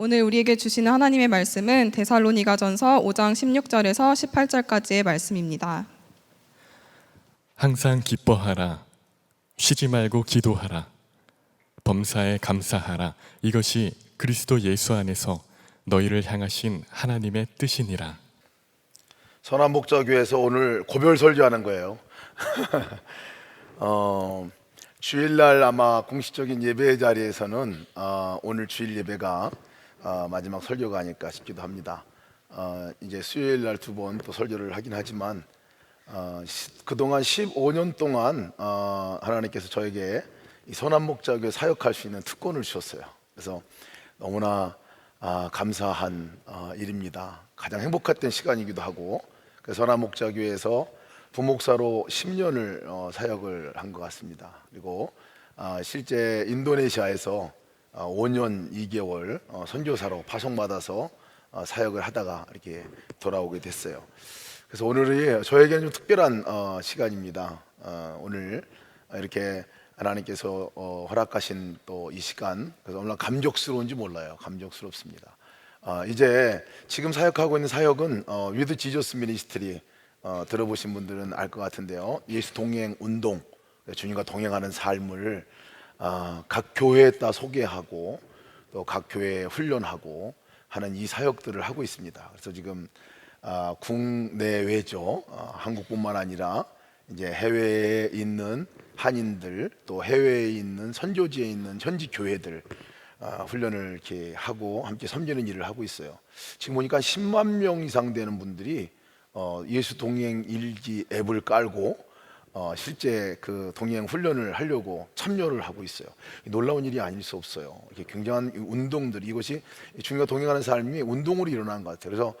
오늘 우리에게 주시는 하나님의 말씀은 데살로니가전서 5장 16절에서 18절까지의 말씀입니다. 항상 기뻐하라. 쉬지 말고 기도하라. 범사에 감사하라. 이것이 그리스도 예수 안에서 너희를 향하신 하나님의 뜻이니라. 선한목자교회에서 오늘 고별 설교하는 거예요. 주일날 아마 공식적인 예배 자리에서는 오늘 주일 예배가 마지막 설교가 아닐까 싶기도 합니다. 이제 수요일날 2번 또 설교를 하긴 하지만 그동안 15년 동안 하나님께서 저에게 이 선한목자교회 사역할 수 있는 특권을 주셨어요. 그래서 너무나 감사한 일입니다. 가장 행복했던 시간이기도 하고, 그래서 선한목자교회에서 부목사로 10년을 사역을 한 것 같습니다. 그리고 실제 인도네시아에서 5년 2개월 선교사로 파송받아서 사역을 하다가 이렇게 돌아오게 됐어요. 그래서 오늘이 저에게는 좀 특별한 시간입니다. 오늘 이렇게 하나님께서 허락하신 또 이 시간, 그래서 얼마나 감격스러운지 몰라요. 감격스럽습니다. 이제 지금 사역하고 있는 사역은 위드 지저스 미니스트리 들어보신 분들은 알 것 같은데요. 예수 동행 운동, 주님과 동행하는 삶을 각 교회에다 소개하고 또 각 교회에 훈련하고 하는 이 사역들을 하고 있습니다. 그래서 지금 국내외죠. 한국뿐만 아니라 이제 해외에 있는 한인들, 또 해외에 있는 선교지에 있는 현지 교회들 훈련을 이렇게 하고 함께 섬기는 일을 하고 있어요. 지금 보니까 10만 명 이상 되는 분들이 예수 동행 일기 앱을 깔고 실제 그 동행 훈련을 하려고 참여를 하고 있어요. 놀라운 일이 아닐 수 없어요. 이렇게 굉장한 운동들이, 이것이 주님과 동행하는 삶이 운동으로 일어나는 것 같아요. 그래서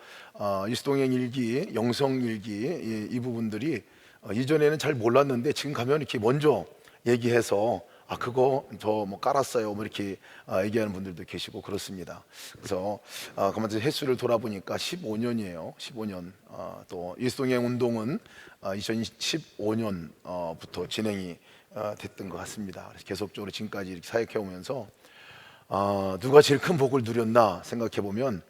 예수 동행 일기, 영성 일기 이 부분들이 이전에는 잘 몰랐는데 지금 가면 이렇게 먼저 얘기해서 그거 저 뭐 깔았어요 뭐 이렇게 얘기하는 분들도 계시고 그렇습니다. 그래서 가만히 횟수를 돌아보니까 15년이에요. 15년. 또 예수동행 운동은 2015년부터 진행이 됐던 것 같습니다. 그래서 계속적으로 지금까지 이렇게 사역해 오면서 누가 제일 큰 복을 누렸나 생각해 보면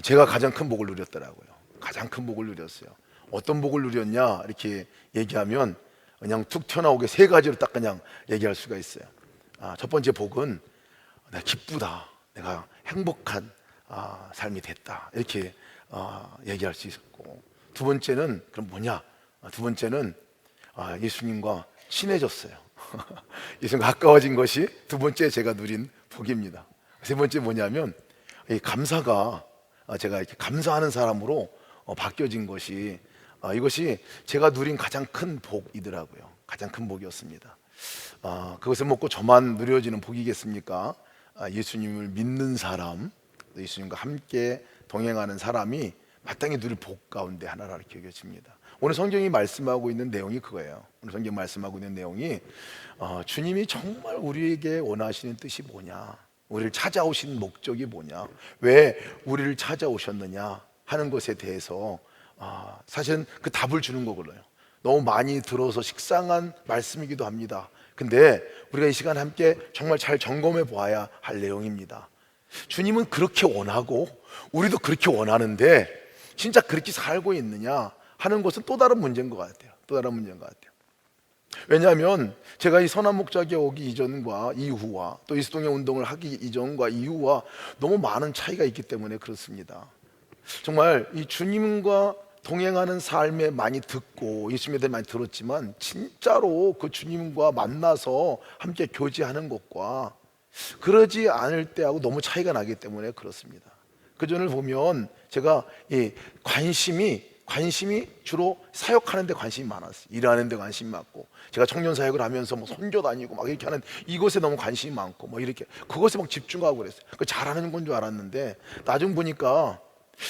제가 가장 큰 복을 누렸더라고요. 가장 큰 복을 누렸어요. 어떤 복을 누렸냐 이렇게 얘기하면 그냥 툭 튀어나오게 3가지로 딱 그냥 얘기할 수가 있어요. 첫 번째 복은 내가 기쁘다, 내가 행복한 삶이 됐다 이렇게 얘기할 수 있었고, 두 번째는 그럼 뭐냐? 두 번째는 예수님과 친해졌어요. 예수님과 가까워진 것이 두 번째 제가 누린 복입니다. 세 번째 뭐냐면 이 감사가 제가 이렇게 감사하는 사람으로 바뀌어진 것이 이것이 제가 누린 가장 큰 복이더라고요. 가장 큰 복이었습니다. 그것을 먹고 저만 누려지는 복이겠습니까? 예수님을 믿는 사람, 예수님과 함께 동행하는 사람이 마땅히 누릴 복 가운데 하나라 이렇게 여겨집니다. 오늘 성경이 말씀하고 있는 내용이 그거예요. 오늘 성경 말씀하고 있는 내용이 주님이 정말 우리에게 원하시는 뜻이 뭐냐, 우리를 찾아오신 목적이 뭐냐, 왜 우리를 찾아오셨느냐 하는 것에 대해서 사실은 그 답을 주는 거거든요. 너무 많이 들어서 식상한 말씀이기도 합니다. 근데 우리가 이 시간 함께 정말 잘 점검해 보아야 할 내용입니다. 주님은 그렇게 원하고 우리도 그렇게 원하는데 진짜 그렇게 살고 있느냐 하는 것은 또 다른 문제인 것 같아요. 또 다른 문제인 것 같아요. 왜냐하면 제가 이 선한목자교회 오기 이전과 이후와 또 예수동행 운동을 하기 이전과 이후와 너무 많은 차이가 있기 때문에 그렇습니다. 정말 이 주님과 동행하는 삶에 많이 듣고 예수님에 대해 많이 들었지만 진짜로 그 주님과 만나서 함께 교제하는 것과 그러지 않을 때하고 너무 차이가 나기 때문에 그렇습니다. 그 전을 보면 제가 이 관심이 주로 사역하는 데 관심이 많았어요. 일하는 데 관심이 많고, 제가 청년 사역을 하면서 뭐 선교 다니고 막 이렇게 하는 이것에 너무 관심이 많고 뭐 이렇게 그것에 막 집중하고 그랬어요. 그 잘하는 건 줄 알았는데 나중 보니까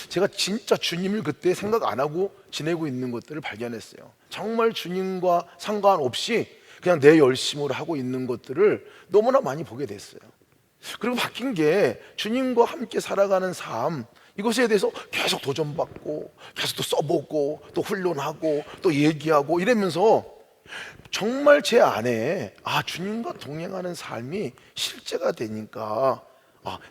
제가 진짜 주님을 그때 생각 안 하고 지내고 있는 것들을 발견했어요. 정말 주님과 상관없이 그냥 내 열심으로 하고 있는 것들을 너무나 많이 보게 됐어요. 그리고 바뀐 게 주님과 함께 살아가는 삶, 이것에 대해서 계속 도전받고 계속 또 써보고 또 훈련하고 또 얘기하고 이러면서 정말 제 안에 주님과 동행하는 삶이 실제가 되니까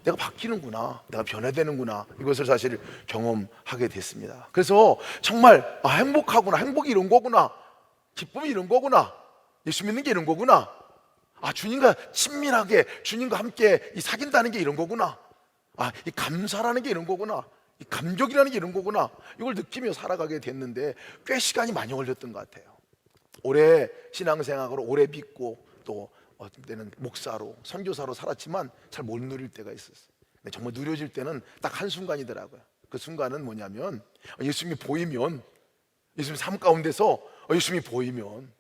내가 바뀌는구나, 내가 변화되는구나, 이것을 사실 경험하게 됐습니다. 그래서 정말 행복하구나, 행복이 이런 거구나, 기쁨이 이런 거구나, 예수 믿는 게 이런 거구나, 주님과 친밀하게, 주님과 함께 이 사귄다는 게 이런 거구나, 이 감사라는 게 이런 거구나, 이 감격이라는 게 이런 거구나, 이걸 느끼며 살아가게 됐는데 꽤 시간이 많이 걸렸던 것 같아요. 오래 신앙생활으로 오래 믿고 또 어떤 때는 목사로, 선교사로 살았지만 잘 못 누릴 때가 있었어요. 근데 정말 누려질 때는 딱 한순간이더라고요. 그 순간은 뭐냐면 예수님이 보이면, 예수님 삶 가운데서 예수님이 보이면,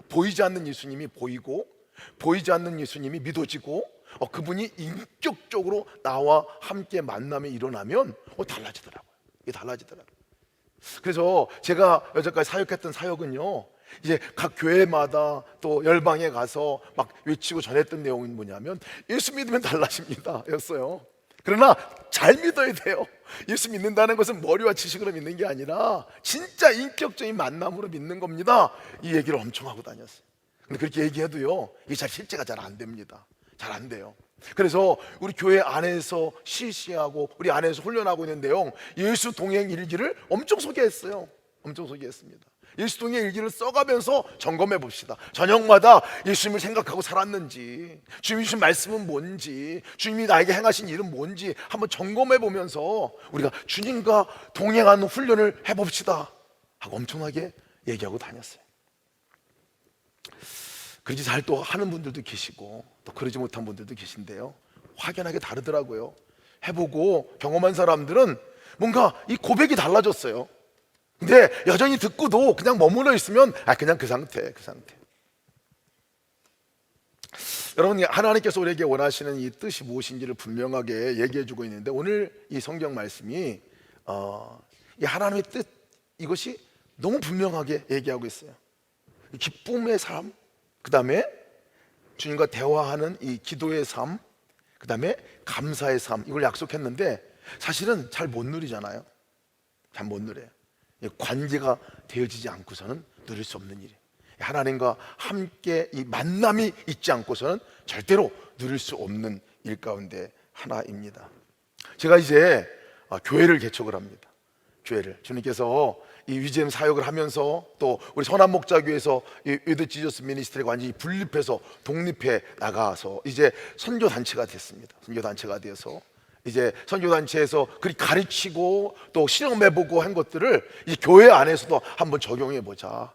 보이지 않는 예수님이 보이고, 보이지 않는 예수님이 믿어지고, 그분이 인격적으로 나와 함께 만남이 일어나면 달라지더라고요. 이게 달라지더라고요. 그래서 제가 여태까지 사역했던 사역은요, 이제 각 교회마다 또 열방에 가서 막 외치고 전했던 내용은 뭐냐면 예수 믿으면 달라집니다 였어요. 그러나 잘 믿어야 돼요. 예수 믿는다는 것은 머리와 지식으로 믿는 게 아니라 진짜 인격적인 만남으로 믿는 겁니다, 이 얘기를 엄청 하고 다녔어요. 근데 그렇게 얘기해도요, 이게 실제가 잘 안 됩니다. 잘 안 돼요. 그래서 우리 교회 안에서 실시하고 우리 안에서 훈련하고 있는 내용, 예수 동행 일기를 엄청 소개했어요. 엄청 소개했습니다. 예수 동행 일기를 써가면서 점검해 봅시다. 저녁마다 예수님을 생각하고 살았는지, 주님이 주신 말씀은 뭔지, 주님이 나에게 행하신 일은 뭔지 한번 점검해 보면서 우리가 주님과 동행하는 훈련을 해봅시다 하고 엄청나게 얘기하고 다녔어요. 그러지 잘 또 하는 분들도 계시고 또 그러지 못한 분들도 계신데요, 확연하게 다르더라고요. 해보고 경험한 사람들은 뭔가 이 고백이 달라졌어요. 근데 여전히 듣고도 그냥 머물러 있으면 그냥 그 상태. 여러분, 하나님께서 우리에게 원하시는 이 뜻이 무엇인지를 분명하게 얘기해주고 있는데, 오늘 이 성경 말씀이 이 하나님의 뜻, 이것이 너무 분명하게 얘기하고 있어요. 기쁨의 삶, 그 다음에 주님과 대화하는 이 기도의 삶, 그 다음에 감사의 삶, 이걸 약속했는데 사실은 잘 못 누리잖아요. 잘 못 누려요. 관계가 되어지지 않고서는 누릴 수 없는 일이에요. 하나님과 함께 이 만남이 있지 않고서는 절대로 누릴 수 없는 일 가운데 하나입니다. 제가 이제 교회를 개척을 합니다. 교회를, 주님께서 이 위재M 사역을 하면서 또 우리 선한목자교회에서 이 위드 지저스 미니스트리가 완전히 분립해서 독립해 나가서 이제 선교단체가 됐습니다. 선교단체가 되어서 이제 선교단체에서 그리 가르치고 또 실험해보고 한 것들을 이제 교회 안에서도 한번 적용해보자,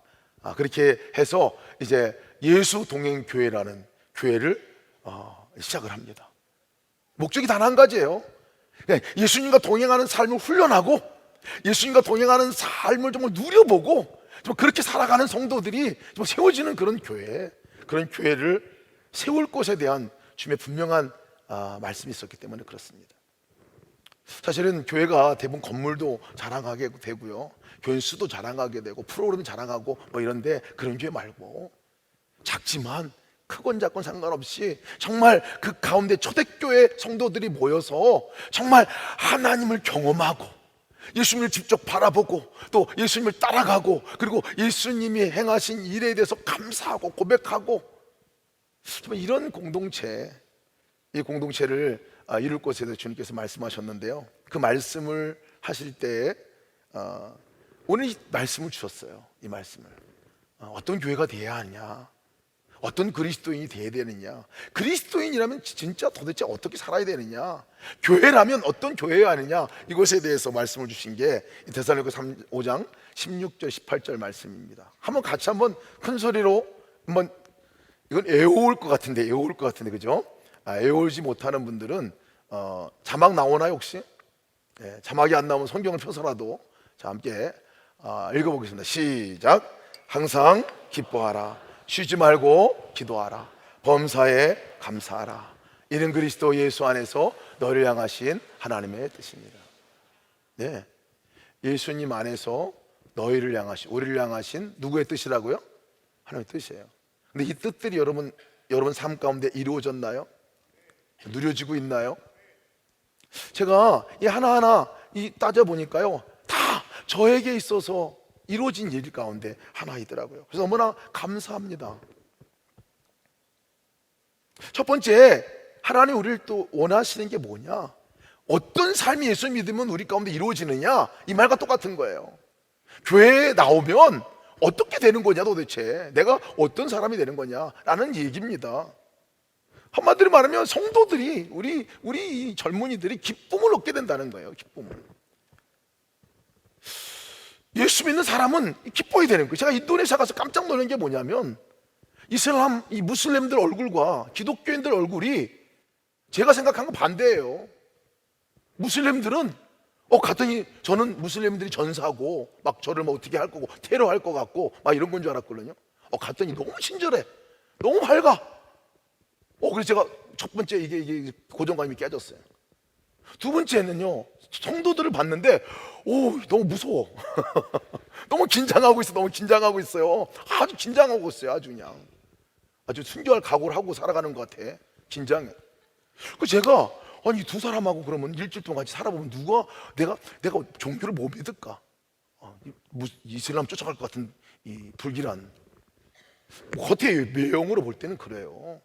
그렇게 해서 이제 예수 동행 교회라는 교회를 시작을 합니다. 목적이 단 한 가지예요. 예수님과 동행하는 삶을 훈련하고 예수님과 동행하는 삶을 정말 누려보고 좀 그렇게 살아가는 성도들이 좀 세워지는 그런 교회, 그런 교회를 세울 것에 대한 주님의 분명한 말씀이 있었기 때문에 그렇습니다. 사실은 교회가 대부분 건물도 자랑하게 되고요, 교인 수도 자랑하게 되고 프로그램 자랑하고 이런데, 그런 교회 말고 작지만 크건 작건 상관없이 정말 그 가운데 초대교회 성도들이 모여서 정말 하나님을 경험하고 예수님을 직접 바라보고 또 예수님을 따라가고, 그리고 예수님이 행하신 일에 대해서 감사하고 고백하고, 정말 이런 공동체, 이 공동체를 이룰 것에 대해서 주님께서 말씀하셨는데요, 그 말씀을 하실 때 오늘 이 말씀을 주셨어요. 이 말씀을 어떤 교회가 돼야 하냐, 어떤 그리스도인이 돼야 되느냐, 그리스도인이라면 진짜 도대체 어떻게 살아야 되느냐, 교회라면 어떤 교회여야 하느냐, 이것에 대해서 말씀을 주신 게 데살로니가 5장 16절 18절 말씀입니다. 한번 같이 한번 큰 소리로 한번, 이건 애올 것 같은데 그죠? 애올지 못하는 분들은 자막 나오나요 혹시? 네, 자막이 안 나오면 성경을 펴서라도 자 함께 읽어보겠습니다. 시작. 항상 기뻐하라, 쉬지 말고 기도하라, 범사에 감사하라, 이는 그리스도 예수 안에서 너를 향하신 하나님의 뜻입니다. 네, 예수님 안에서 너희를 향하신, 우리를 향하신 누구의 뜻이라고요? 하나님의 뜻이에요. 근데 이 뜻들이 여러분 삶 가운데 이루어졌나요? 누려지고 있나요? 제가 이 하나하나 따져보니까요, 다 저에게 있어서 이루어진 일 가운데 하나이더라고요. 그래서 너무나 감사합니다. 첫 번째, 하나님 우리를 또 원하시는 게 뭐냐? 어떤 삶이 예수 믿으면 우리 가운데 이루어지느냐? 이 말과 똑같은 거예요. 교회에 나오면 어떻게 되는 거냐 도대체? 내가 어떤 사람이 되는 거냐라는 얘기입니다. 한마디로 말하면 성도들이 우리 젊은이들이 기쁨을 얻게 된다는 거예요. 기쁨을. 예수 믿는 사람은 기뻐야 되는 거예요. 제가 인도네시아 가서 깜짝 놀란 게 뭐냐면 이슬람, 이 무슬림들 얼굴과 기독교인들 얼굴이 제가 생각한 건 반대예요. 무슬림들은 갔더니 저는 무슬림들이 전사하고 막 저를 뭐 어떻게 할 거고 테러할 것 같고 막 이런 건 줄 알았거든요. 갔더니 너무 친절해, 너무 밝아. 그래서 제가 첫 번째 이게 고정관념이 깨졌어요. 두 번째는요, 성도들을 봤는데 너무 무서워. 너무 긴장하고 있어요. 아주 긴장하고 있어요. 아주 그냥 아주 순교할 각오를 하고 살아가는 것 같아. 긴장해. 그 제가 아니 두 사람하고 그러면 일주일 동안 같이 살아보면 내가 종교를 뭐 믿을까? 이슬람 쫓아갈 것 같은 이 불길한 겉에 외형으로 볼 때는 그래요.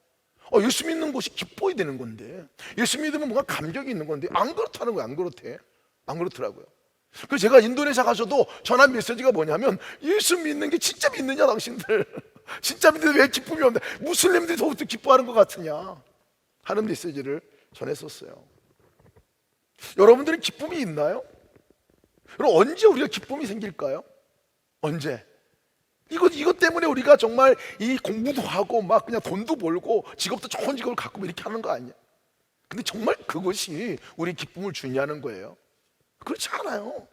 예수 믿는 것이 기뻐야 되는 건데, 예수 믿으면 뭔가 감격이 있는 건데 안 그렇다는 거예요. 안 그렇더라고요. 그래서 제가 인도네시아 가서도 전한 메시지가 뭐냐면 예수 믿는 게 진짜 믿느냐 당신들. 진짜 믿는데 왜 기쁨이 없냐, 무슬림들이 더욱더 기뻐하는 것 같으냐 하는 메시지를 전했었어요. 여러분들은 기쁨이 있나요? 그럼 언제 우리가 기쁨이 생길까요? 언제? 이것 때문에 우리가 정말 이 공부도 하고 막 그냥 돈도 벌고 직업도 좋은 직업을 갖고 이렇게 하는 거 아니야? 근데 정말 그것이 우리 기쁨을 주냐는 거예요. 그렇지 않아요.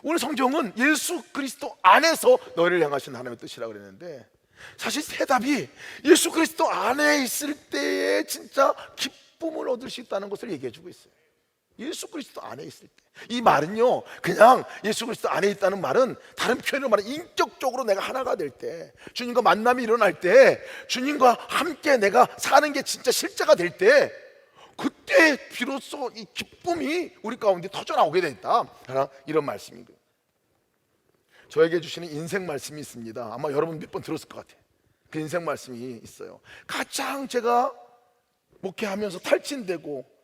오늘 성경은 예수 그리스도 안에서 너희를 향하신 하나님의 뜻이라고 그랬는데, 사실 대답이 예수 그리스도 안에 있을 때에 진짜 기쁨을 얻을 수 있다는 것을 얘기해 주고 있어요. 예수 그리스도 안에 있을 때. 이 말은요, 그냥 예수 그리스도 안에 있다는 말은 다른 표현으로 말하면 인격적으로 내가 하나가 될 때, 주님과 만남이 일어날 때, 주님과 함께 내가 사는 게 진짜 실제가 될 때, 그때 비로소 이 기쁨이 우리 가운데 터져나오게 된다, 이런 말씀이고요. 저에게 주시는 인생 말씀이 있습니다. 아마 여러분 몇 번 들었을 것 같아요. 그 인생 말씀이 있어요. 가장 제가 목회하면서 탈진되고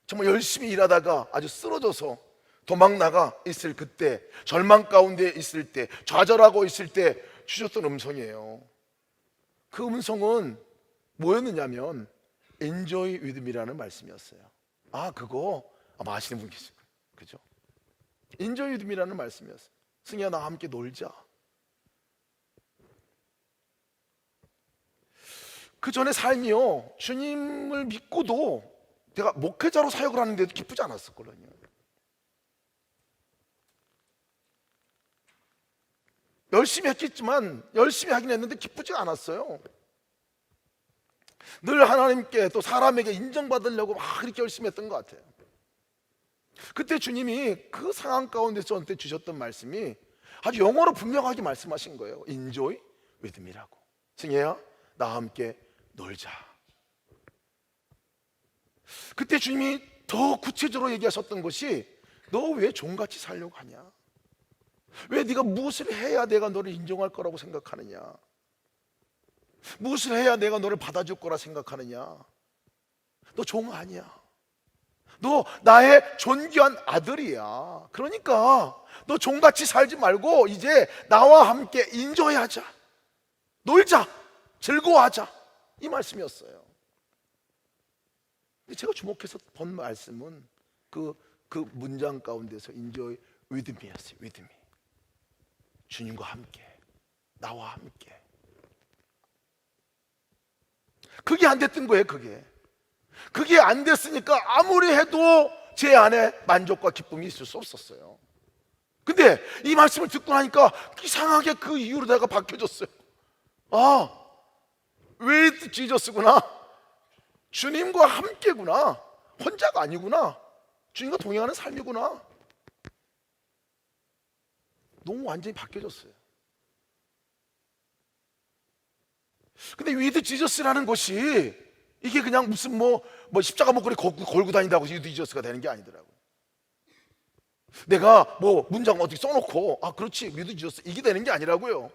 정말 열심히 일하다가 아주 쓰러져서 도망 나가 있을 그때, 절망 가운데 있을 때, 좌절하고 있을 때 주셨던 음성이에요. 그 음성은 뭐였느냐면 Enjoy with me라는 말씀이었어요. 그거 아마 아시는 분 계실 거예요. 그죠? Enjoy with me라는 말씀이었어요. 승희야, 나와 함께 놀자. 그 전에 삶이요, 주님을 믿고도 내가 목회자로 사역을 하는데도 기쁘지 않았었거든요. 열심히 했겠지만, 열심히 하긴 했는데 기쁘지 않았어요. 늘 하나님께 또 사람에게 인정받으려고 막 그렇게 열심히 했던 것 같아요. 그때 주님이 그 상황 가운데서 저한테 주셨던 말씀이 아주 영어로 분명하게 말씀하신 거예요. Enjoy with me라고. 승혜야, 나와 함께 놀자. 그때 주님이 더 구체적으로 얘기하셨던 것이 너 왜 종같이 살려고 하냐? 왜 네가 무엇을 해야 내가 너를 인정할 거라고 생각하느냐? 무엇을 해야 내가 너를 받아줄 거라 생각하느냐? 너 종 아니야. 너 나의 존귀한 아들이야. 그러니까 너 종같이 살지 말고 이제 나와 함께 인조하자, 놀자, 즐거워하자, 이 말씀이었어요. 제가 주목해서 본 말씀은 그 문장 가운데서 Enjoy with me였어요. with me. 주님과 함께, 나와 함께. 그게 안 됐던 거예요. 그게 안 됐으니까 아무리 해도 제 안에 만족과 기쁨이 있을 수 없었어요. 근데 이 말씀을 듣고 나니까 이상하게 그 이후로 내가 바뀌어졌어요. with Jesus구나. 주님과 함께구나. 혼자가 아니구나. 주님과 동행하는 삶이구나. 너무 완전히 바뀌어졌어요. 근데 with Jesus라는 것이 이게 그냥 무슨 뭐 십자가 목걸이 걸고 다닌다고 with Jesus가 되는 게 아니더라고요. 내가 뭐 문장 어떻게 써놓고 그렇지 with Jesus 이게 되는 게 아니라고요.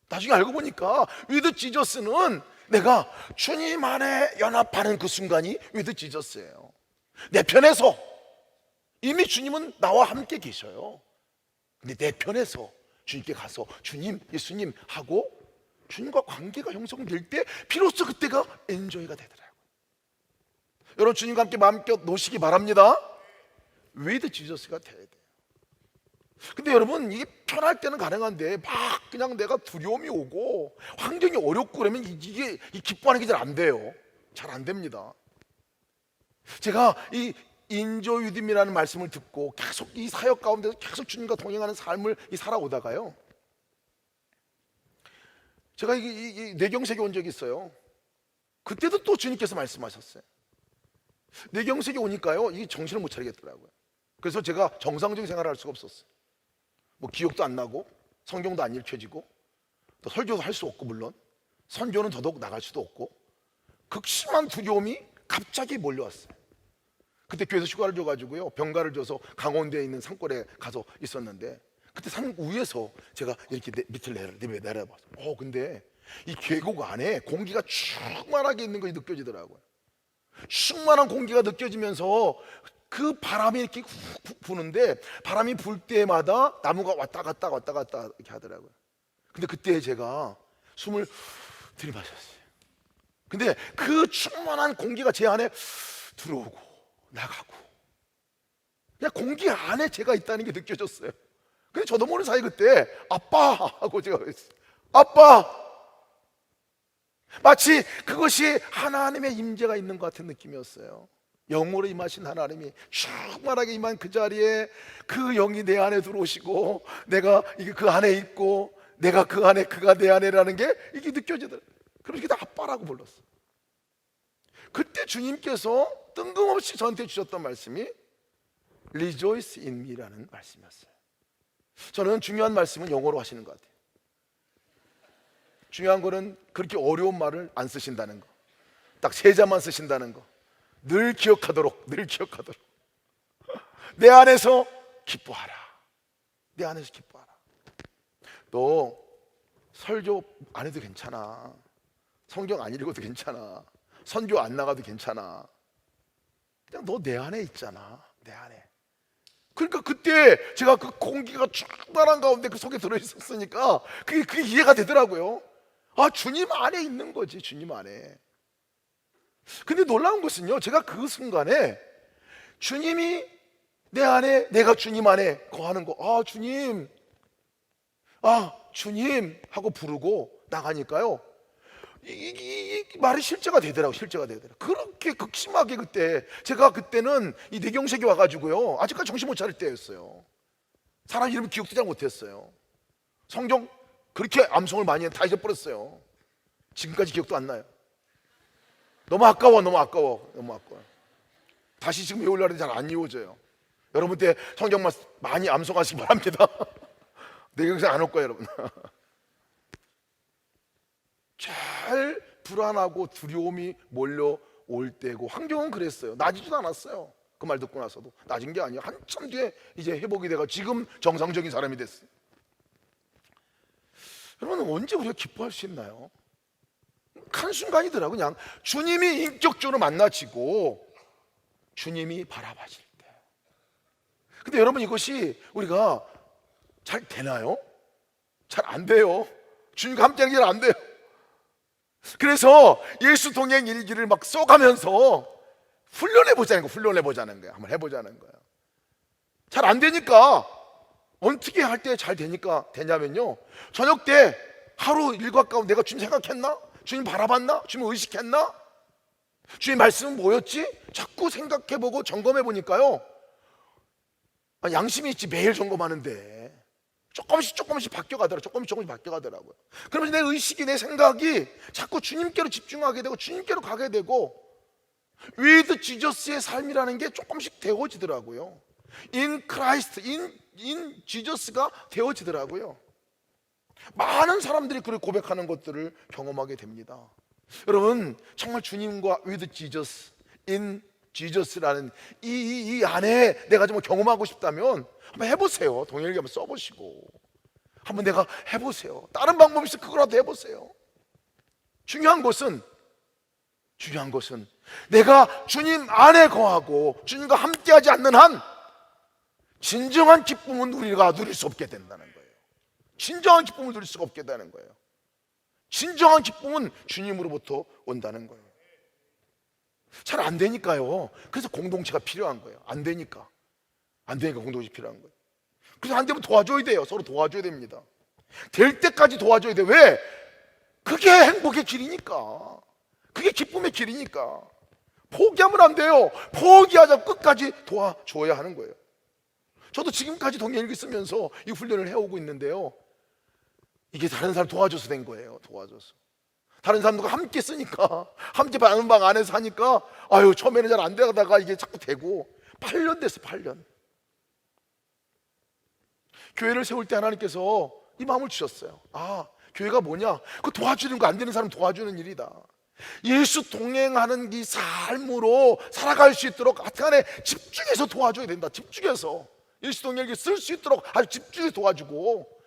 나중에 알고 보니까 with Jesus는 내가 주님 안에 연합하는 그 순간이 위드 지저스예요. 내 편에서 이미 주님은 나와 함께 계셔요. 근데 내 편에서 주님께 가서 주님, 예수님 하고 주님과 관계가 형성될 때 비로소 그때가 엔조이가 되더라고요. 여러분, 주님과 함께 마음껏 노시기 바랍니다. 위드 지저스가 돼야 돼요. 근데 여러분, 이게 편할 때는 가능한데 막 그냥 내가 두려움이 오고 환경이 어렵고 그러면 이게 기뻐하는 게 잘 안 돼요. 잘 안 됩니다. 제가 이 인조유딤이라는 말씀을 듣고 계속 이 사역 가운데서 계속 주님과 동행하는 삶을 살아오다가요, 제가 이 뇌경색이 온 적이 있어요. 그때도 또 주님께서 말씀하셨어요. 뇌경색이 오니까요, 이게 정신을 못 차리겠더라고요. 그래서 제가 정상적인 생활을 할 수가 없었어요. 뭐 기억도 안 나고 성경도 안 읽혀지고 또 설교도 할 수 없고, 물론 선교는 더더욱 나갈 수도 없고, 극심한 두려움이 갑자기 몰려왔어요. 그때 교회에서 휴가를 줘가지고요, 병가를 줘서 강원도에 있는 산골에 가서 있었는데, 그때 산 위에서 제가 이렇게 밑을 내려봤어요. 근데 이 계곡 안에 공기가 충만하게 있는 것이 느껴지더라고요. 충만한 공기가 느껴지면서 그 바람이 이렇게 훅 부는데, 바람이 불 때마다 나무가 왔다 갔다 이렇게 하더라고요. 근데 그때 제가 숨을 들이마셨어요. 근데 그 충만한 공기가 제 안에 들어오고 나가고, 그냥 공기 안에 제가 있다는 게 느껴졌어요. 근데 저도 모르는 사이 그때 아빠 하고 제가 그랬어요. 아빠. 마치 그것이 하나님의 임재가 있는 것 같은 느낌이었어요. 영으로 임하신 하나님이 충만하게 임한 그 자리에 그 영이 내 안에 들어오시고, 내가 이게 그 안에 있고, 내가 그 안에 그가 내 안에라는 게 이게 느껴지더라고요. 그러니까 아빠라고 불렀어요. 그때 주님께서 뜬금없이 저한테 주셨던 말씀이 Rejoice in me라는 말씀이었어요. 저는 중요한 말씀은 영어로 하시는 것 같아요. 중요한 거는 그렇게 어려운 말을 안 쓰신다는 거, 딱 세 자만 쓰신다는 거, 늘 기억하도록, 늘 기억하도록. 내 안에서 기뻐하라. 내 안에서 기뻐하라. 너 설교 안 해도 괜찮아. 성경 안 읽어도 괜찮아. 선교 안 나가도 괜찮아. 그냥 너 내 안에 있잖아. 내 안에. 그러니까 그때 제가 그 공기가 충만한 가운데 그 속에 들어있었으니까 그게 이해가 되더라고요. 아, 주님 안에 있는 거지, 주님 안에. 근데 놀라운 것은요, 제가 그 순간에 주님이 내 안에, 내가 주님 안에 거하는 거, 주님 하고 부르고 나가니까요, 이 말이 실제가 되더라고요. 실제가 되더라고요. 그렇게 극심하게 그때, 제가 그때는 이 뇌경색이 와가지고요, 아직까지 정신 못 차릴 때였어요. 사람 이름 기억도 잘 못했어요. 성경 그렇게 암송을 많이 다 잊어버렸어요. 지금까지 기억도 안 나요. 너무 아까워. 다시 지금 외우려고 해도 잘 안 외워져요. 여러분 때 성경만 많이 암송하시기 바랍니다. 뇌경색 안 올 거예요, 여러분. 잘 불안하고 두려움이 몰려올 때고, 환경은 그랬어요. 나아지지도 않았어요. 그 말 듣고 나서도 나아진 게 아니에요. 한참 뒤에 이제 회복이 돼가 지금 정상적인 사람이 됐어요. 여러분, 언제 우리가 기뻐할 수 있나요? 한순간이더라고요. 그냥 주님이 인격적으로 만나지고 주님이 바라봐질 때. 근데 여러분, 이것이 우리가 잘 되나요? 잘 안 돼요. 주님과 함께하는 게 잘 안 돼요. 그래서 예수 동행 일기를 막 써가면서 훈련해보자는 거예요. 한번 해보자는 거예요. 잘 안 되니까 어떻게 할 때 잘 되냐면요, 저녁 때 하루 일과 가운데 내가 주님 생각했나? 주님 바라봤나? 주님 의식했나? 주님 말씀은 뭐였지? 자꾸 생각해보고 점검해보니까요, 양심이 있지, 매일 점검하는데 조금씩 바뀌어가더라고요. 그러면서 내 의식이, 내 생각이 자꾸 주님께로 집중하게 되고 주님께로 가게 되고, with Jesus의 삶이라는 게 조금씩 되어지더라고요. In Christ, in Jesus가 되어지더라고요. 많은 사람들이 그를 고백하는 것들을 경험하게 됩니다. 여러분, 정말 주님과 with Jesus, in Jesus라는 이 안에 내가 좀 경험하고 싶다면 한번 해보세요. 동일기 한번 써보시고 한번 내가 해보세요. 다른 방법이 있어 그거라도 해보세요. 중요한 것은 내가 주님 안에 거하고 주님과 함께하지 않는 한 진정한 기쁨은 우리가 누릴 수 없게 된다는 거예요. 진정한 기쁨을 누릴 수가 없게 되는 거예요. 진정한 기쁨은 주님으로부터 온다는 거예요. 잘 안 되니까요. 그래서 공동체가 필요한 거예요. 안 되니까 공동체가 필요한 거예요. 그래서 안 되면 도와줘야 돼요. 서로 도와줘야 됩니다. 될 때까지 도와줘야 돼요. 왜? 그게 행복의 길이니까. 그게 기쁨의 길이니까. 포기하면 안 돼요. 포기하자 끝까지 도와줘야 하는 거예요. 저도 지금까지 동행일기 쓰면서 이 훈련을 해오고 있는데요, 이게 다른 사람 도와줘서 된 거예요. 도와줘서. 다른 사람들과 함께 쓰니까, 함께 방방 안에서 하니까, 아유, 처음에는 잘 안 되다가 이게 자꾸 되고, 8년 됐어, 8년. 교회를 세울 때 하나님께서 이 마음을 주셨어요. 아, 교회가 뭐냐? 그 도와주는 거, 안 되는 사람 도와주는 일이다. 예수 동행하는 이 삶으로 살아갈 수 있도록 하여튼간에 집중해서 도와줘야 된다. 집중해서 예수 동행을 쓸 수 있도록 아주 집중해서 도와주고,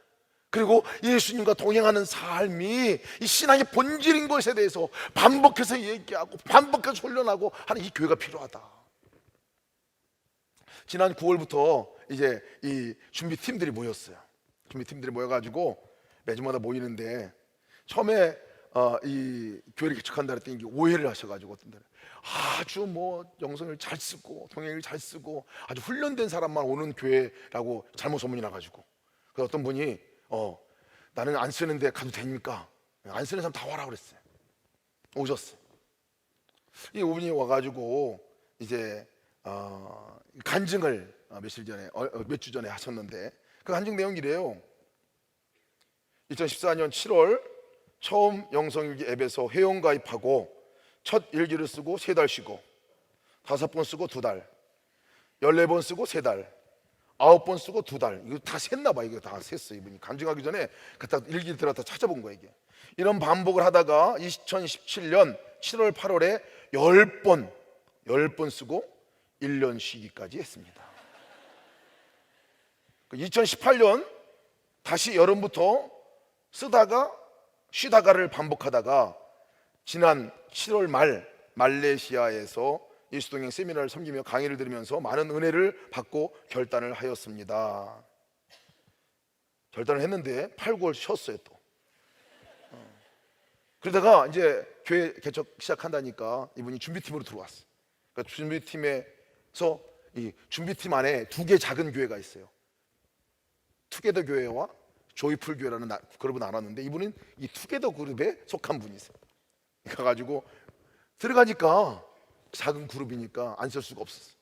그리고 예수님과 동행하는 삶이 이 신앙의 본질인 것에 대해서 반복해서 얘기하고 반복해서 훈련하고 하는 이 교회가 필요하다. 지난 9월부터 이제 이 준비팀들이 모였어요. 준비팀들이 모여가지고 매주마다 모이는데, 처음에 이 교회를 개척한다 그랬더니 이게 오해를 하셔가지고, 어떤 데는 아주 뭐 영성을 잘 쓰고 동행을 잘 쓰고 아주 훈련된 사람만 오는 교회라고 잘못 소문이 나가지고, 그래서 어떤 분이 나는 안 쓰는데 가도 됩니까? 안 쓰는 사람 다 와라 그랬어요. 오셨어요. 이 오분이 와가지고 이제 간증을 몇 주 전에 하셨는데, 그 간증 내용이 이래요. 2014년 7월 처음 영성일기 앱에서 회원가입하고 첫 일기를 쓰고 3달 쉬고, 5번 쓰고 2달, 14번 쓰고 3달, 9번 쓰고 2달. 이거 다 셌나 봐. 이거 다 셌어. 이분이 간증하기 전에 그다 일기 들어다 찾아본 거야 이게. 이런 반복을 하다가 2017년 7월 8월에 10번 쓰고 1년 쉬기까지 했습니다. 2018년 다시 여름부터 쓰다가 쉬다가를 반복하다가 지난 7월 말 말레이시아에서 예수동행 세미나를 섬기며 강의를 들으면서 많은 은혜를 받고 결단을 하였습니다. 결단을 했는데 8, 9월 쉬었어요 또. 그러다가 이제 교회 개척 시작한다니까 이분이 준비팀으로 들어왔어요. 그러니까 준비팀에서 이 준비팀 안에 2개 작은 교회가 있어요. 투게더 교회와 조이풀 교회라는 그룹을 나눴는데, 이분은 이 투게더 그룹에 속한 분이세요. 가가지고 들어가니까 작은 그룹이니까 안 쓸 수가 없었어.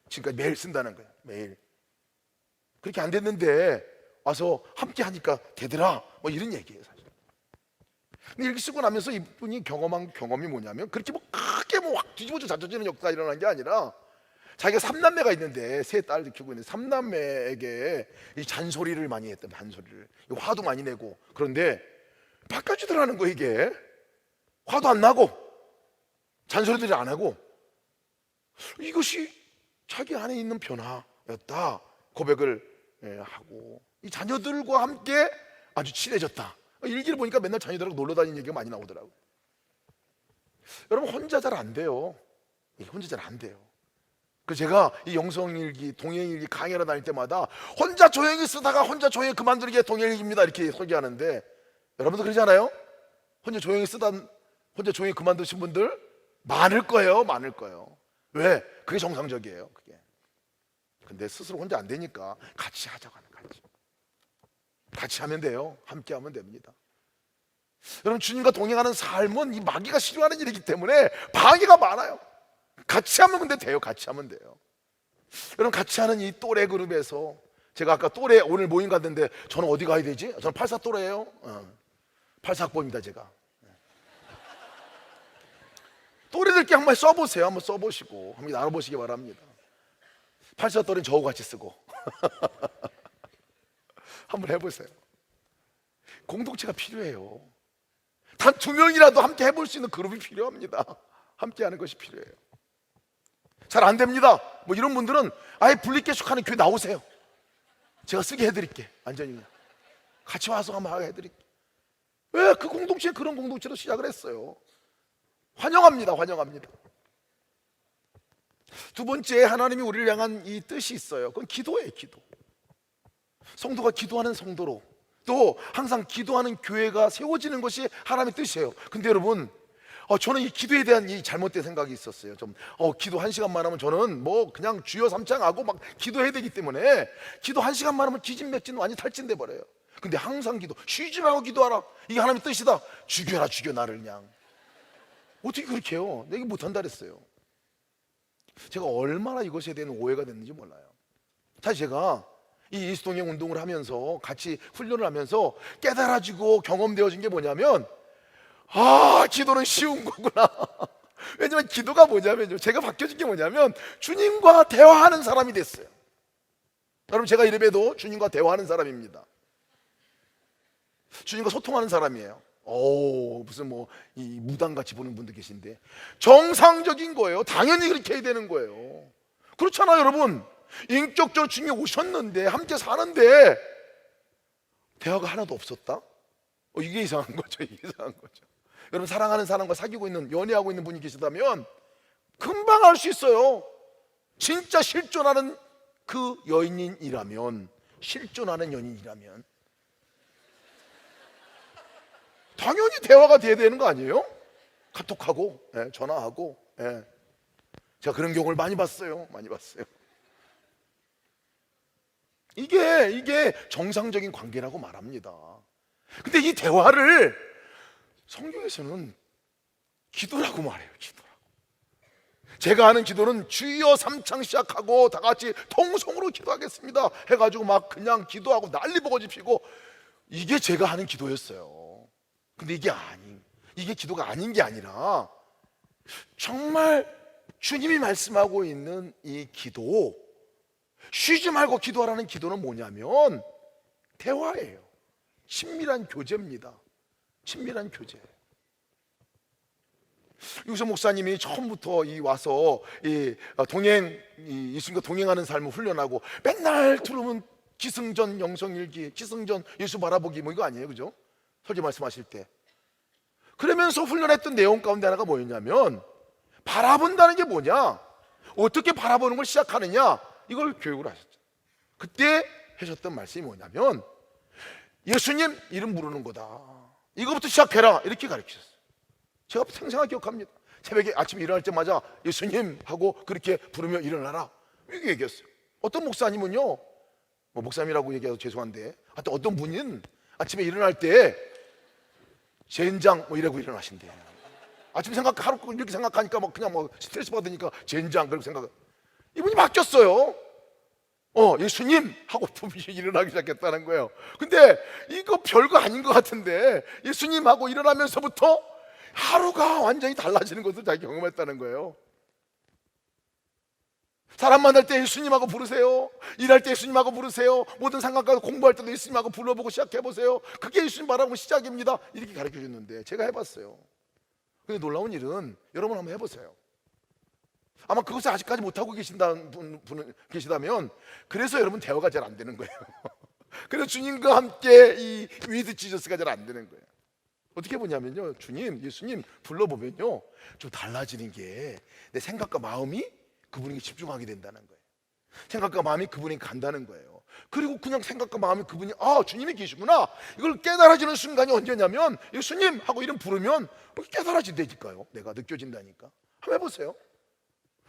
지금까지 매일 쓴다는 거야. 매일. 그렇게 안 됐는데 와서 함께 하니까 되더라, 뭐 이런 얘기예요 사실. 근데 이렇게 쓰고 나면서 이분이 경험한 경험이 뭐냐면, 그렇게 뭐 크게 뭐 확 뒤집어져 잡혀지는 역사가 일어난 게 아니라, 자기가 3남매가 있는데 3딸을 키우고 있는데 3남매에게 이 잔소리를 많이 했던, 잔소리를, 화도 많이 내고, 그런데 바꿔주더라는 거. 이게 화도 안 나고 잔소리들이 안 하고, 이것이 자기 안에 있는 변화였다 고백을 하고, 이 자녀들과 함께 아주 친해졌다. 일기를 보니까 맨날 자녀들하고 놀러 다니는 얘기가 많이 나오더라고요. 여러분, 혼자 잘 안 돼요. 혼자 잘 안 돼요. 그래서 제가 이 영성일기, 동행일기 강의하러 다닐 때마다 혼자 조용히 쓰다가 혼자 조용히 그만두는 게 동행일기입니다 이렇게 소개하는데, 여러분도 그러잖아요? 혼자 조용히 쓰다 혼자 조용히 그만두신 분들 많을 거예요. 많을 거예요. 왜? 그게 정상적이에요. 그게. 근데 스스로 혼자 안 되니까 같이 하자고 하는, 같이 하면 돼요. 함께 하면 됩니다. 여러분, 주님과 동행하는 삶은 이 마귀가 싫어하는 일이기 때문에 방해가 많아요. 같이 하면 근데 돼요. 같이 하면 돼요. 여러분, 같이 하는 이 또래 그룹에서, 제가 아까 또래 오늘 모임 갔는데 저는 어디 가야 되지? 저는 84 또래예요. 84학번입니다 제가. 또래들께 한번 써보세요. 한번 써보시고 한번 나눠보시기 바랍니다. 84 또래는 저하고 같이 쓰고 한번 해보세요. 공동체가 필요해요. 단 2명이라도 함께 해볼 수 있는 그룹이 필요합니다. 함께 하는 것이 필요해요. 잘 안 됩니다 뭐 이런 분들은 아예 분리개척하는 교회 나오세요. 제가 쓰게 해드릴게. 완전히 같이 와서 한번 하게 해드릴게. 왜 그 공동체 그런 공동체로 시작을 했어요. 환영합니다. 환영합니다. 두 번째, 하나님이 우리를 향한 이 뜻이 있어요. 그건 기도예요. 기도. 성도가 기도하는 성도로, 또 항상 기도하는 교회가 세워지는 것이 하나님의 뜻이에요. 근데 여러분, 저는 이 기도에 대한 이 잘못된 생각이 있었어요. 좀 기도 1시간만 하면 저는 뭐 그냥 주여 삼창하고 막 기도해야 되기 때문에 기도 1시간만 하면 기진맥진 완전 탈진돼 버려요. 근데 항상 기도, 쉬지 말고 기도하라, 이게 하나님의 뜻이다. 죽여라, 죽여 나를 그냥. 어떻게 그렇게 해요? 내가 못한다 그랬어요. 제가 얼마나 이것에 대한 오해가 됐는지 몰라요. 사실 제가 이 이수동행 운동을 하면서, 같이 훈련을 하면서 깨달아지고 경험되어진 게 뭐냐면, 기도는 쉬운 거구나. 왜냐면 기도가 뭐냐면요, 제가 바뀌어진 게 뭐냐면 주님과 대화하는 사람이 됐어요. 여러분, 제가 이래봬도 주님과 대화하는 사람입니다. 주님과 소통하는 사람이에요. 무슨 뭐 이 무당같이 보는 분도 계신데, 정상적인 거예요. 당연히 그렇게 해야 되는 거예요. 그렇잖아요, 여러분. 인격적으로 주님이 오셨는데, 함께 사는데 대화가 하나도 없었다? 이게 이상한 거죠. 이게 이상한 거죠. 여러분, 사랑하는 사람과 사귀고 있는, 연애하고 있는 분이 계시다면 금방 알 수 있어요. 진짜 실존하는 그 연인이라면, 실존하는 연인이라면 당연히 대화가 돼야 되는 거 아니에요? 카톡하고, 전화하고. 제가 그런 경우를 많이 봤어요. 많이 봤어요. 이게 정상적인 관계라고 말합니다. 근데 이 대화를 성경에서는 기도라고 말해요. 기도라고. 제가 하는 기도는 주여 삼창 시작하고 다 같이 통성으로 기도하겠습니다 해가지고 막 그냥 기도하고 난리 버거지 피고, 이게 제가 하는 기도였어요. 근데 이게 기도가 아닌 게 아니라, 정말 주님이 말씀하고 있는 이 기도, 쉬지 말고 기도하라는 기도는 뭐냐면 대화예요. 친밀한 교제입니다. 친밀한 교제. 유서 목사님이 처음부터 와서 예수님과 동행하는 삶을 훈련하고, 맨날 들으면 기승전 영성일기, 기승전 예수 바라보기, 뭐 이거 아니에요, 그죠? 설교 말씀하실 때. 그러면서 훈련했던 내용 가운데 하나가 뭐였냐면, 바라본다는 게 뭐냐, 어떻게 바라보는 걸 시작하느냐, 이걸 교육을 하셨죠. 그때 하셨던 말씀이 뭐냐면, 예수님 이름 부르는 거다, 이거부터 시작해라, 이렇게 가르치셨어요. 제가 생생하게 기억합니다. 새벽에 아침에 일어날 때마다 예수님 하고 그렇게 부르며 일어나라, 이렇게 얘기했어요. 어떤 목사님은요, 뭐 목사님이라고 얘기해서 죄송한데, 하여튼 어떤 분은 아침에 일어날 때 젠장 뭐 이라고 일어나신대요. 아침 하루 이렇게 생각하니까 막 그냥 뭐 스트레스 받으니까 젠장 그렇게 생각. 이분이 바뀌었어요. 예수님 하고 일어나기 시작했다는 거예요. 근데 이거 별거 아닌 것 같은데, 예수님 하고 일어나면서부터 하루가 완전히 달라지는 것을 자기 경험했다는 거예요. 사람 만날 때 예수님하고 부르세요. 일할 때 예수님하고 부르세요. 모든 상관과 공부할 때도 예수님하고 불러보고 시작해보세요. 그게 예수님 바라보는 시작입니다. 이렇게 가르쳐줬는데, 제가 해봤어요. 근데 놀라운 일은, 여러분 한번 해보세요. 아마 그것을 아직까지 못하고 계신다는 분은 계시다면, 그래서 여러분 대화가 잘 안 되는 거예요. 그래서 주님과 함께 이 위드 지저스가 잘 안 되는 거예요. 어떻게 보냐면요, 주님, 예수님 불러보면요, 좀 달라지는 게, 내 생각과 마음이 그분에게 집중하게 된다는 거예요. 생각과 마음이 그분에게 간다는 거예요. 그리고 그냥 생각과 마음이 그분이 주님이 계시구나, 이걸 깨달아지는 순간이 언제냐면, 예수님 하고 이름 부르면 깨달아진다니까요. 내가 느껴진다니까. 한번 해보세요.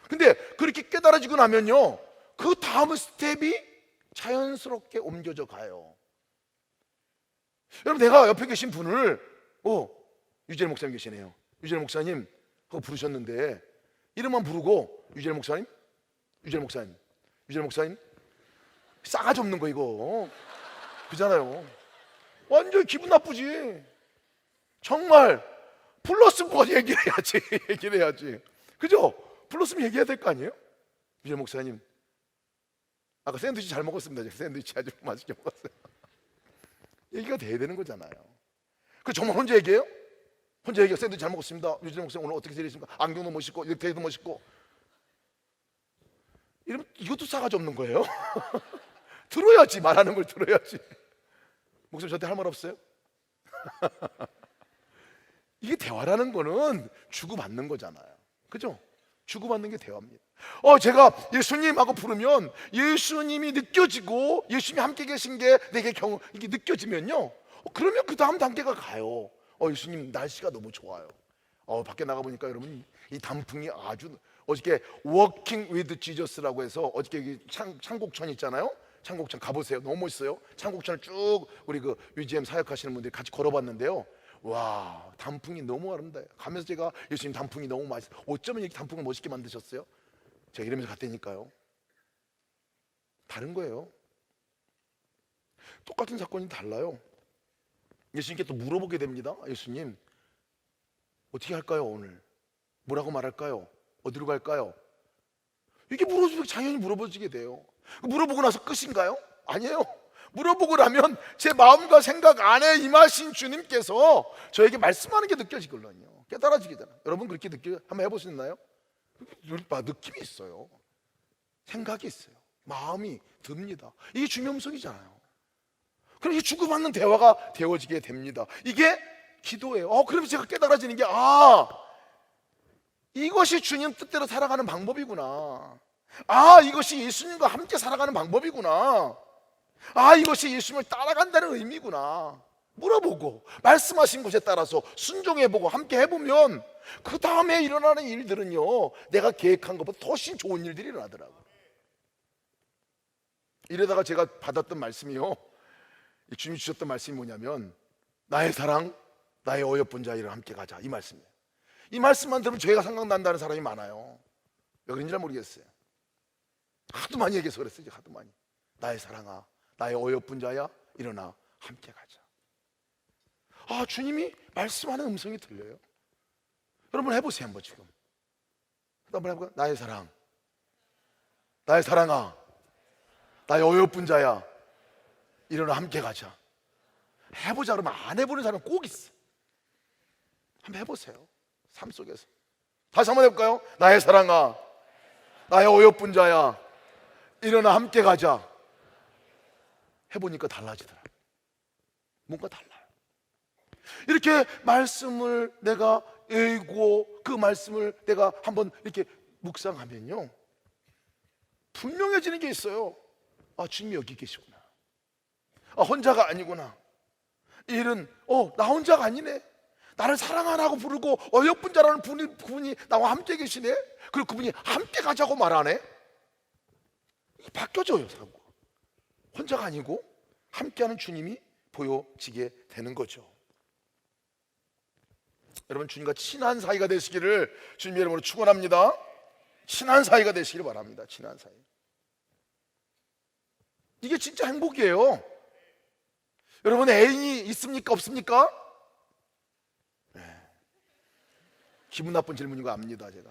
근데 그렇게 깨달아지고 나면요, 그 다음 스텝이 자연스럽게 옮겨져 가요. 여러분, 내가 옆에 계신 분을 유재일 목사님 계시네요. 유재일 목사님 하고 부르셨는데, 이름만 부르고 유재일 목사님, 유재일 목사님, 유재일 목사님, 싸가지 없는 거 이거 그잖아요. 완전 기분 나쁘지. 정말 불렀으면 뭐 얘기를 해야지. 얘기를 해야지, 그죠? 불렀으면 얘기해야 될 거 아니에요? 유재일 목사님, 아까 샌드위치 잘 먹었습니다. 샌드위치 아주 맛있게 먹었어요. 얘기가 돼야 되는 거잖아요. 그 정말 혼자 얘기해요? 혼자 얘기해요. 샌드위치 잘 먹었습니다. 유재일 목사님 오늘 어떻게 지내십니까? 안경도 멋있고 넥타이도 멋있고. 이러면 이것도 싸가지 없는 거예요. 들어야지, 말하는 걸 들어야지. 목사님 저한테 할 말 없어요? 이게 대화라는 거는 주고받는 거잖아요. 그죠? 주고받는 게 대화입니다. 제가 예수님하고 부르면 예수님이 느껴지고 예수님이 함께 계신 게 내게 이게 느껴지면요, 그러면 그 다음 단계가 가요. 예수님 날씨가 너무 좋아요. 밖에 나가보니까 여러분 이 단풍이 아주, 어저께 Walking with Jesus라고 해서 어저께 창곡천 있잖아요. 창곡천 가보세요. 너무 멋있어요. 창곡천을 쭉 우리 그 UGM 사역하시는 분들이 같이 걸어봤는데요, 와, 단풍이 너무 아름다워요. 가면서 제가 예수님 단풍이 너무 맛있어, 어쩌면 이렇게 단풍을 멋있게 만드셨어요? 제가 이러면서 갔다니까요. 다른 거예요. 똑같은 사건이 달라요. 예수님께 또 물어보게 됩니다. 예수님, 어떻게 할까요? 오늘 뭐라고 말할까요? 어디로 갈까요? 이게 물어보면 당연히 물어보지게 돼요. 물어보고 나서 끝인가요? 아니에요. 물어보고 나면 제 마음과 생각 안에 임하신 주님께서 저에게 말씀하는 게 느껴지거든요. 깨달아지게 되나. 여러분 그렇게 한번 해보셨나요? 느낌이 있어요. 생각이 있어요. 마음이 듭니다. 이게 중요성이잖아요. 그럼 이 주고받는 대화가 되어지게 됩니다. 이게 기도예요. 그러면서 제가 깨달아지는 게, 이것이 주님 뜻대로 살아가는 방법이구나. 이것이 예수님과 함께 살아가는 방법이구나. 이것이 예수님을 따라간다는 의미구나. 물어보고 말씀하신 것에 따라서 순종해보고 함께 해보면 그 다음에 일어나는 일들은요, 내가 계획한 것보다 훨씬 좋은 일들이 일어나더라고요. 이러다가 제가 받았던 말씀이요, 주님이 주셨던 말씀이 뭐냐면, 나의 사랑, 나의 어여쁜 자이랑 함께 가자, 이 말씀이에요. 이 말씀만 들으면 죄가 생각난다는 사람이 많아요. 왜 그런지 잘 모르겠어요. 하도 많이 얘기해서 그랬어요. 하도 많이. 나의 사랑아, 나의 어여쁜 자야, 일어나 함께 가자. 주님이 말씀하는 음성이 들려요. 여러분 해보세요. 한번 지금 한번 해볼까요? 나의 사랑, 나의 사랑아, 나의 어여쁜 자야, 일어나 함께 가자. 해보자 그러면 안 해보는 사람 꼭 있어. 한번 해보세요. 삶 속에서. 다시 한번 해볼까요? 나의 사랑아, 나의 어여쁜 자야, 일어나 함께 가자. 해보니까 달라지더라고요. 뭔가 달라요. 이렇게 말씀을 내가 읽고 그 말씀을 내가 한번 이렇게 묵상하면요, 분명해지는 게 있어요. 주님이 여기 계시구나. 혼자가 아니구나. 이 일은 나 혼자가 아니네. 나를 사랑하라고 부르고 어여쁜 자라는 분이 나와 함께 계시네. 그리고 그분이 함께 가자고 말하네. 바뀌어져요. 사람과 혼자가 아니고 함께하는 주님이 보여지게 되는 거죠. 여러분, 주님과 친한 사이가 되시기를 주님의 이름으로 축원합니다. 친한 사이가 되시기를 바랍니다. 친한 사이. 이게 진짜 행복이에요. 여러분, 애인이 있습니까? 없습니까? 기분 나쁜 질문인 거 압니다, 제가.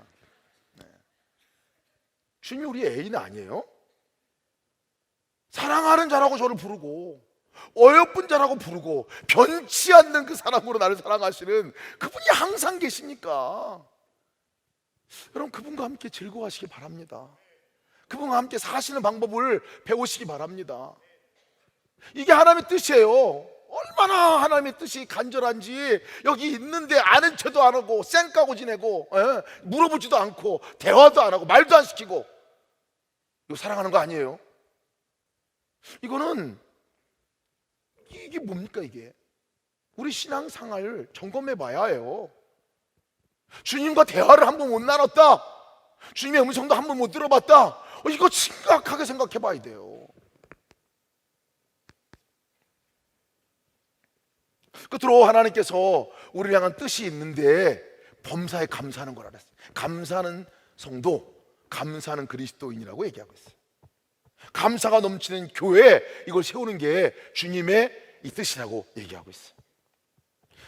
주님이 우리 애인 아니에요? 사랑하는 자라고 저를 부르고 어여쁜 자라고 부르고 변치 않는 그 사랑으로 나를 사랑하시는 그분이 항상 계시니까 여러분, 그분과 함께 즐거워하시기 바랍니다. 그분과 함께 사시는 방법을 배우시기 바랍니다. 이게 하나님의 뜻이에요. 얼마나 하나님의 뜻이 간절한지, 여기 있는데 아는 척도 안 하고 쌩까고 지내고, 물어보지도 않고 대화도 안 하고 말도 안 시키고, 이거 사랑하는 거 아니에요? 이거는 이게 뭡니까? 이게 우리 신앙생활을 점검해 봐야 해요. 주님과 대화를 한 번 못 나눴다, 주님의 음성도 한 번 못 들어봤다, 이거 심각하게 생각해 봐야 돼요. 끝으로 하나님께서 우리를 향한 뜻이 있는데 범사에 감사하는 거라 그랬어요. 감사하는 성도, 감사하는 그리스도인이라고 얘기하고 있어요. 감사가 넘치는 교회, 이걸 세우는 게 주님의 이 뜻이라고 얘기하고 있어요.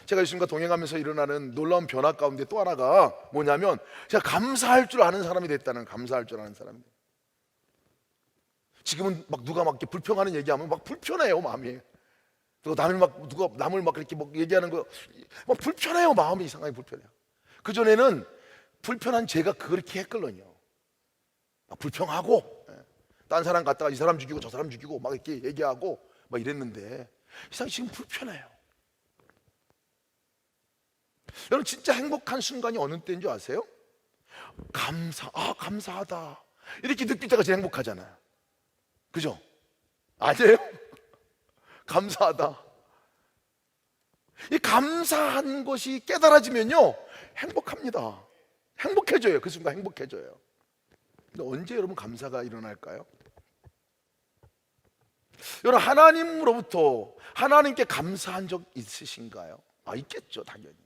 제가 예수님과 동행하면서 일어나는 놀라운 변화 가운데 또 하나가 뭐냐면, 제가 감사할 줄 아는 사람이 됐다는, 감사할 줄 아는 사람이. 지금은 막 누가 막 이렇게 불평하는 얘기하면 막 불편해요, 마음이. 누가 남을 막 이렇게 막 얘기하는 거 막 불편해요, 마음이 이상하게 불편해요. 그 전에는 불편한 제가 그렇게 했거든요. 막 불평하고, 딴 사람 갔다가 이 사람 죽이고 저 사람 죽이고 막 이렇게 얘기하고 막 이랬는데, 이상하게 지금 불편해요. 여러분 진짜 행복한 순간이 어느 때인 줄 아세요? 감사하다 이렇게 느낄 때가 제일 행복하잖아요. 그죠? 아니에요? 감사하다. 이 감사한 것이 깨달아지면요 행복합니다. 행복해져요. 그 순간 행복해져요. 근데 언제 여러분 감사가 일어날까요? 여러분 하나님으로부터 하나님께 감사한 적 있으신가요? 있겠죠, 당연히.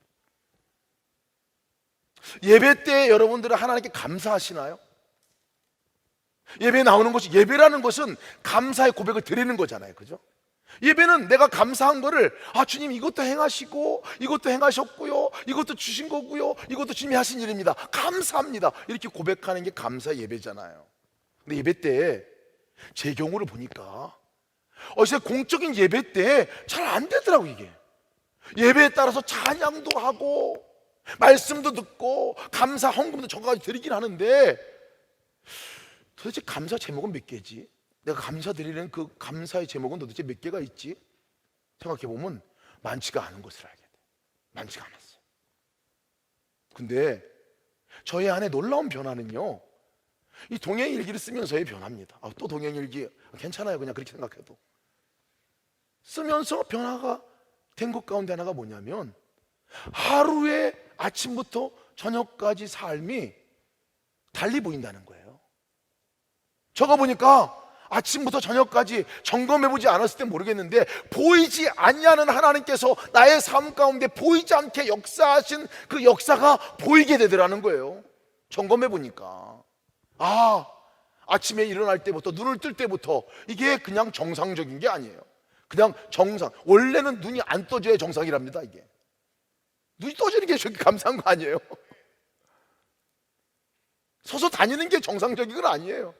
예배 때 여러분들은 하나님께 감사하시나요? 예배에 나오는 것이, 예배라는 것은 감사의 고백을 드리는 거잖아요, 그죠? 예배는 내가 감사한 거를 주님 이것도 행하시고 이것도 행하셨고요, 이것도 주신 거고요, 이것도 주님이 하신 일입니다, 감사합니다, 이렇게 고백하는 게 감사 예배잖아요. 근데 예배 때 제 경우를 보니까 어제 공적인 예배 때 잘 안 되더라고. 이게 예배에 따라서 찬양도 하고 말씀도 듣고 감사 헌금도 저까지 드리긴 하는데 도대체 감사 제목은 몇 개지? 내가 감사드리는 그 감사의 제목은 도대체 몇 개가 있지? 생각해보면 많지가 않은 것을 알게 돼. 많지가 않았어요. 근데 저의 안에 놀라운 변화는요, 이 동행일기를 쓰면서의 변화입니다. 또 동행일기 괜찮아요, 그냥 그렇게 생각해도. 쓰면서 변화가 된 것 가운데 하나가 뭐냐면, 하루에 아침부터 저녁까지 삶이 달리 보인다는 거예요. 적어보니까 아침부터 저녁까지 점검해보지 않았을 땐 모르겠는데, 보이지 않냐는 하나님께서 나의 삶 가운데 보이지 않게 역사하신 그 역사가 보이게 되더라는 거예요. 점검해보니까 아침에 일어날 때부터 눈을 뜰 때부터 이게 그냥 정상적인 게 아니에요. 그냥 정상. 원래는 눈이 안 떠져야 정상이랍니다. 이게 눈이 떠지는 게 저렇게 감사한 거 아니에요. 서서 다니는 게 정상적인 건 아니에요.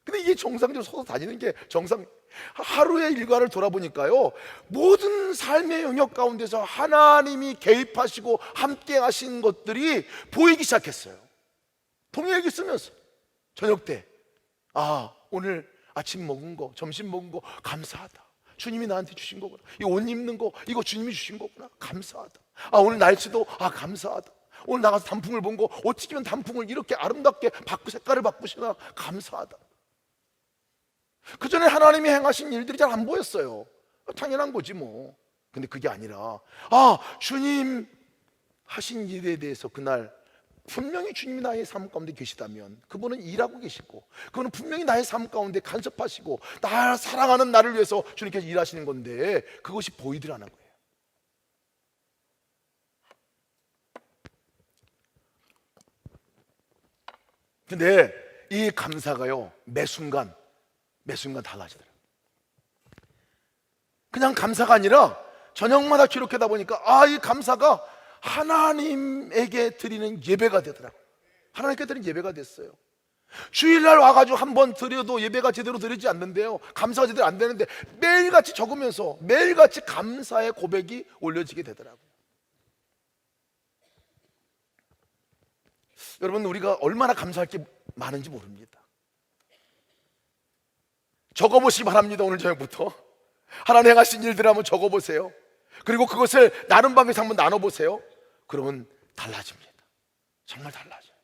근데 이게 정상적으로 서서 다니는 게 정상. 하루의 일과를 돌아보니까요, 모든 삶의 영역 가운데서 하나님이 개입하시고 함께 하신 것들이 보이기 시작했어요. 동일기 쓰면서 저녁 때 오늘 아침 먹은 거, 점심 먹은 거 감사하다. 주님이 나한테 주신 거구나. 이 옷 입는 거, 이거 주님이 주신 거구나. 감사하다. 오늘 날씨도 감사하다. 오늘 나가서 단풍을 본 거, 어찌면 단풍을 이렇게 아름답게 색깔을 바꾸시나 감사하다. 그 전에 하나님이 행하신 일들이 잘 안 보였어요. 당연한 거지 뭐. 근데 그게 아니라 주님 하신 일에 대해서 그날 분명히 주님이 나의 삶 가운데 계시다면, 그분은 일하고 계시고, 그분은 분명히 나의 삶 가운데 간섭하시고 나 사랑하는 나를 위해서 주님께서 일하시는 건데, 그것이 보이더라는 거예요. 근데 이 감사가요, 매 순간 달라지더라고요. 그냥 감사가 아니라 저녁마다 기록하다 보니까 이 감사가 하나님에게 드리는 예배가 되더라고요. 하나님께 드리는 예배가 됐어요. 주일날 와가지고 한 번 드려도 예배가 제대로 드리지 않는데요, 감사가 제대로 안 되는데 매일같이 적으면서 매일같이 감사의 고백이 올려지게 되더라고요. 여러분, 우리가 얼마나 감사할 게 많은지 모릅니다. 적어보시기 바랍니다. 오늘 저녁부터 하나님 행하신 일들을 한번 적어보세요. 그리고 그것을 나눈 방에서 한번 나눠보세요. 그러면 달라집니다. 정말 달라져요.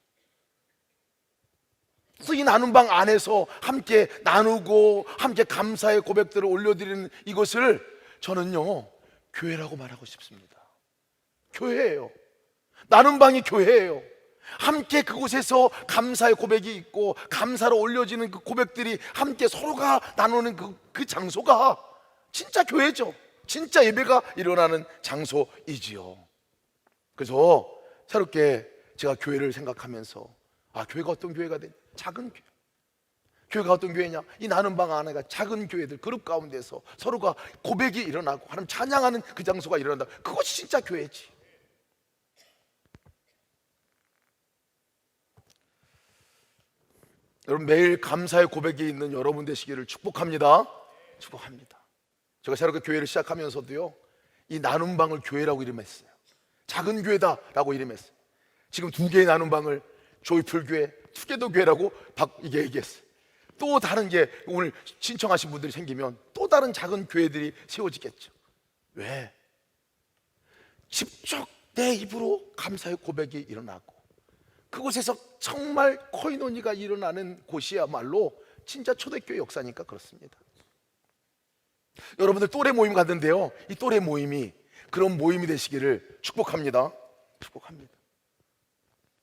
그래서 이 나눈 방 안에서 함께 나누고 함께 감사의 고백들을 올려드리는 이것을 저는요, 교회라고 말하고 싶습니다. 교회예요. 나눈 방이 교회예요. 함께 그곳에서 감사의 고백이 있고 감사로 올려지는 그 고백들이 함께 서로가 나누는 그 장소가 진짜 교회죠. 진짜 예배가 일어나는 장소이지요. 그래서 새롭게 제가 교회를 생각하면서 교회가 어떤 교회가 되냐? 작은 교회. 교회가 어떤 교회냐? 이 나눈 방 안에가 작은 교회들, 그룹 가운데서 서로가 고백이 일어나고 하나님 찬양하는 그 장소가 일어난다. 그것이 진짜 교회지. 여러분, 매일 감사의 고백이 있는 여러분 되시기를 축복합니다. 축복합니다. 제가 새롭게 교회를 시작하면서도요, 이 나눔 방을 교회라고 이름했어요. 작은 교회다라고 이름했어요. 지금 2개의 나눔 방을 조이풀 교회, 투게더 교회라고 이게 얘기했어요. 또 다른 게 오늘 신청하신 분들이 생기면 또 다른 작은 교회들이 세워지겠죠. 왜? 내 입으로 감사의 고백이 일어나고, 그곳에서 정말 코이노니가 일어나는 곳이야말로 진짜 초대교회 역사니까 그렇습니다. 여러분들 또래 모임 갔는데요, 이 또래 모임이 그런 모임이 되시기를 축복합니다. 축복합니다.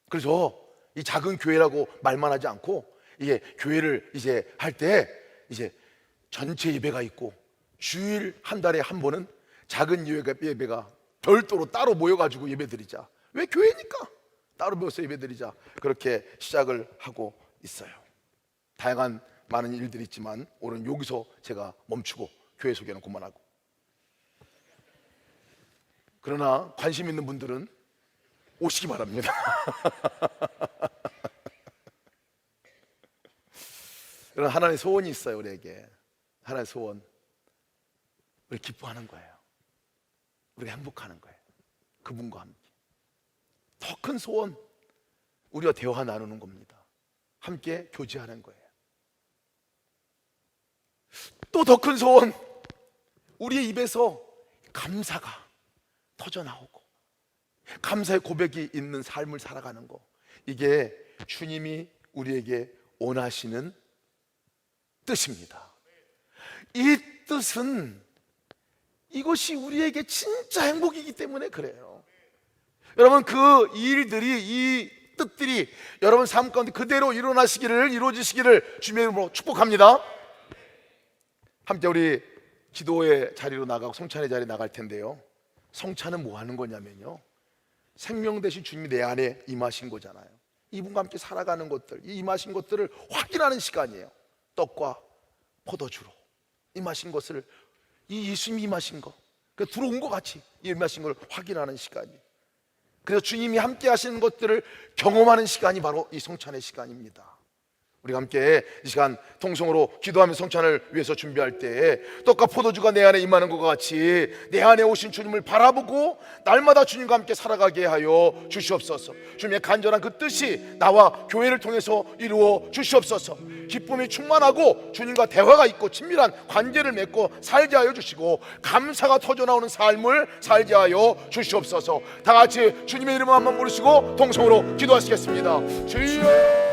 그래서 이 작은 교회라고 말만 하지 않고, 이게 교회를 이제 할 때 이제 전체 예배가 있고, 주일 한 달에 한 번은 작은 예배가 별도로 따로 모여가지고 예배드리자. 왜? 교회니까 따로 모여서 예배드리자. 그렇게 시작을 하고 있어요. 다양한 많은 일들이 있지만 오늘 여기서 제가 멈추고 교회 소개는 그만하고, 그러나 관심 있는 분들은 오시기 바랍니다. 그런 하나님의 소원이 있어요. 우리에게 하나님의 소원, 우리 기뻐하는 거예요. 우리가 행복하는 거예요. 그분과 함께. 더 큰 소원, 우리가 대화 나누는 겁니다. 함께 교제하는 거예요. 또 더 큰 소원, 우리의 입에서 감사가 터져나오고 감사의 고백이 있는 삶을 살아가는 거, 이게 주님이 우리에게 원하시는 뜻입니다. 이 뜻은, 이것이 우리에게 진짜 행복이기 때문에 그래요. 여러분, 그 일들이, 이 뜻들이 여러분 삶 가운데 그대로 이루어지시기를 주님의 이름으로 축복합니다. 함께 우리 기도의 자리로 나가고 성찬의 자리에 나갈 텐데요, 성찬은 뭐 하는 거냐면요, 생명 되신 주님이 내 안에 임하신 거잖아요. 이분과 함께 살아가는 것들, 이 임하신 것들을 확인하는 시간이에요. 떡과 포도주로 임하신 것을, 이 예수님이 임하신 거, 그 들어온 것 같이 임하신 걸 확인하는 시간이에요. 그래서 주님이 함께 하시는 것들을 경험하는 시간이 바로 이 성찬의 시간입니다. 우리가 함께 이 시간 통성으로 기도하며 성찬을 위해서 준비할 때, 떡과 포도주가 내 안에 임하는 것과 같이 내 안에 오신 주님을 바라보고 날마다 주님과 함께 살아가게 하여 주시옵소서. 주님의 간절한 그 뜻이 나와 교회를 통해서 이루어 주시옵소서. 기쁨이 충만하고 주님과 대화가 있고 친밀한 관계를 맺고 살게 하여 주시고, 감사가 터져나오는 삶을 살게 하여 주시옵소서. 다 같이 주님의 이름을 한번 부르시고 통성으로 기도하시겠습니다. 주여.